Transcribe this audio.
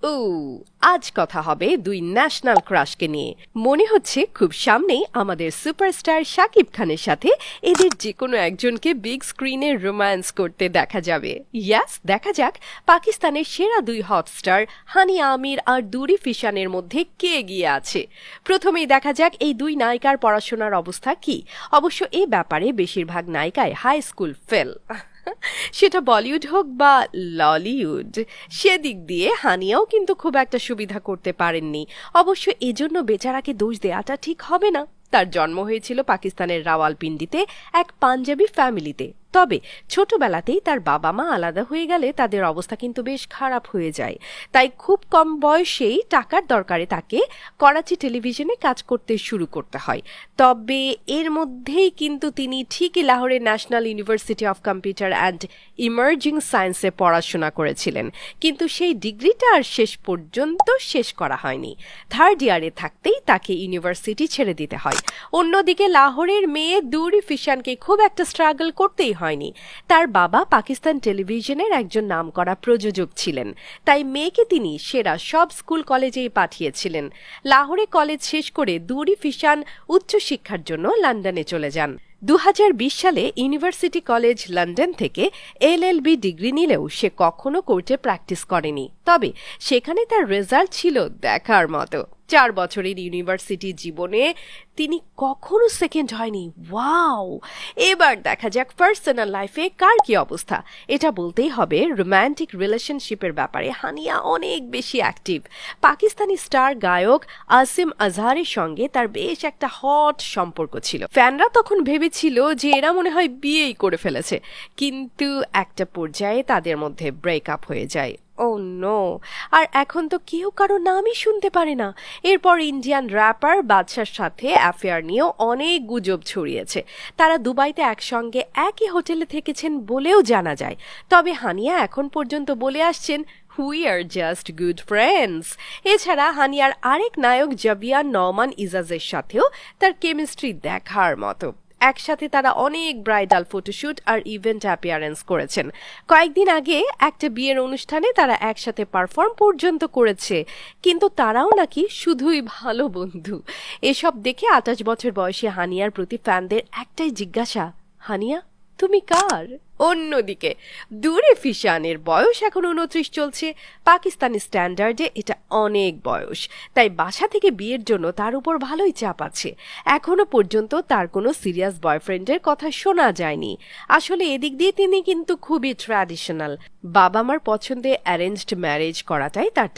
ও আজ কথা হবে দুই ন্যাশনাল ক্রাশকে নিয়ে। মনে হচ্ছে খুব সামনেই আমাদের সুপারস্টার শাকিব খানের সাথে এদের যে কোনো একজনকে বিগ স্ক্রিনে রোম্যান্স করতে দেখা যাবে। ইয়াস, দেখা যাক পাকিস্তানের সেরা দুই হটস্টার হানিয়া আমির আর দুরি ফিশানের মধ্যে কে এগিয়ে আছে। প্রথমেই দেখা যাক এই দুই নায়িকার পড়াশোনার অবস্থা কি। অবশ্য এ ব্যাপারে বেশিরভাগ নায়িকায় হাই স্কুল ফেল, সেটা বলিউড হোক বা ললিউড। সেদিক দিয়ে হানিয়াও কিন্তু খুব একটা সুবিধা করতে পারেননি। অবশ্য এজন্য বেচারাকে দোষ দেওয়াটা ঠিক হবে না। তার জন্ম হয়েছিল পাকিস্তানের রাওয়ালপিন্ডিতে এক পাঞ্জাবি ফ্যামিলিতে। তবে ছোটবেলাতেই তার বাবা মা আলাদা হয়ে গেলে তাদের অবস্থা কিন্তু বেশ খারাপ হয়ে যায়। তাই খুব কম বয়সেই টাকার দরকারে তাকে করাচি টেলিভিশনে কাজ করতে শুরু করতে হয়। তবে এর মধ্যেই কিন্তু তিনি ঠিকই লাহোরের national university of computer and emerging সায়েন্সে পড়াশোনা করেছিলেন, কিন্তু সেই ডিগ্রিটা আর শেষ পর্যন্ত শেষ করা হয়নি। থার্ড ইয়ারে থাকতেই তাকে ইউনিভার্সিটি ছেড়ে দিতে হয়। অন্যদিকে লাহোরের মেয়ে দুরি ফিশানকে খুব একটা স্ট্রাগল করতেই হয়নি। তার বাবা পাকিস্তান টেলিভিশনের একজন নামকরা প্রযোজক ছিলেন, তাই মেয়েকে তিনি সেরা সব স্কুল কলেজেই পাঠিয়েছিলেন। লাহোরে কলেজ শেষ করে দুরি ফিশান উচ্চশিক্ষার জন্য লন্ডনে চলে যান। 2020 সালে ইউনিভার্সিটি কলেজ লন্ডন থেকে এলএলবি ডিগ্রি নিলেও সে কখনো কোর্টে প্র্যাকটিস করেনি। তবে সেখানে তার রেজাল্ট ছিল দেখার মতো। 4 বছরের ইউনিভার্সিটি জীবনে তিনি কখনো সেকেন্ড হয়নি। ওয়াও! এবার দেখা যাক পার্সোনাল লাইফে কার কি অবস্থা। এটা বলতেই হবে, রোম্যান্টিক রিলেশনশিপের ব্যাপারে হানিয়া অনেক বেশি অ্যাক্টিভ। পাকিস্তানি স্টার গায়ক আসিম আজহারের সঙ্গে তার বেশ একটা হট সম্পর্ক ছিল। ফ্যানরা তখন ভেবেছিল যে এরা মনে হয় বিয়েই করে ফেলেছে, কিন্তু একটা পর্যায়ে তাদের মধ্যে ব্রেকআপ হয়ে যায়। ও নো! আর এখন তো কেউ কারো নামই শুনতে পারে না। এরপর ইন্ডিয়ান র্যাপার বাদশার সাথে অ্যাফেয়ার নিয়েও অনেক গুজব ছড়িয়েছে। তারা দুবাইতে একসঙ্গে একই হোটেলে থেকেছেন বলেও জানা যায়। তবে হানিয়া এখন পর্যন্ত বলে আসছেন, we are just good friends. এছাড়া হানিয়ার আরেক নায়ক জাবিয়ান নওমান ইজাজের সাথেও তার কেমিস্ট্রি দেখার মতো। একসাথে তারা অনেক ব্রাইডাল ফটোশুট আর ইভেন্ট অ্যাপিয়ারেন্স করেছেন। কয়েকদিন আগে একটা বিয়ের অনুষ্ঠানে তারা একসাথে পারফর্ম পর্যন্ত করেছে। কিন্তু তারাও নাকি শুধুই ভালো বন্ধু। এসব দেখে 28 বছর বয়সী হানিয়ার প্রতি ফ্যানদের একটাই জিজ্ঞাসা, হানিয়া তুমি কার? অন্যদিকে দুরি ফিশানের বয়স এখন 29 চলছে। পাকিস্তানি স্ট্যান্ডার্ডে এটা অনেক বয়স, তাই বাসা থেকে বিয়ের জন্য তার উপর ভালোই চাপ আছে। এখনো পর্যন্ত তার কোনো সিরিয়াস বয়ফ্রেন্ডের কথা শোনা যায়নি। আসলে এদিক দিয়ে তিনি কিন্তু খুবই ট্র্যাডিশনাল। বাবা মার পছন্দে অ্যারেঞ্জড ম্যারেজ করাটাই তার